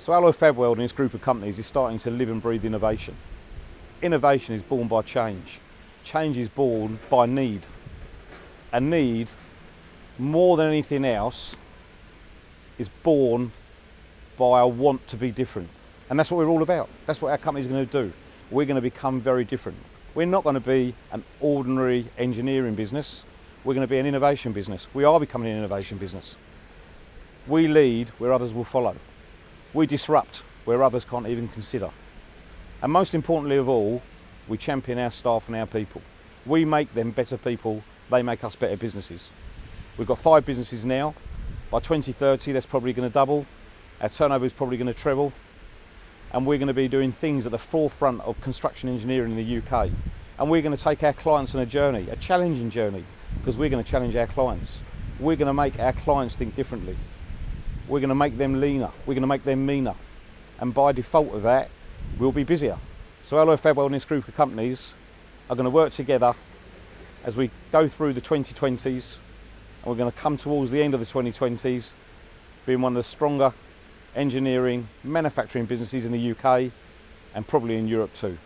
So Alloy Fabweld and this group of companies is starting to live and breathe innovation. Innovation is born by change. Change is born by need. A need, more than anything else, is born by a want to be different. And that's what we're all about. That's what our company's going to do. We're going to become very different. We're not going to be an ordinary engineering business. We're going to be an innovation business. We are becoming an innovation business. We lead where others will follow. We disrupt where others can't even consider. And most importantly of all, we champion our staff and our people. We make them better people, they make us better businesses. We've got 5 businesses now. By 2030, that's probably going to double. Our turnover is probably going to treble. And we're going to be doing things at the forefront of construction engineering in the UK. And we're going to take our clients on a journey, a challenging journey, because we're going to challenge our clients. We're going to make our clients think differently. We're going to make them leaner. We're going to make them meaner. And by default of that, we'll be busier. So Alloy Fabweld and this group of companies are going to work together as we go through the 2020s, and we're going to come towards the end of the 2020s being one of the stronger engineering, manufacturing businesses in the UK and probably in Europe too.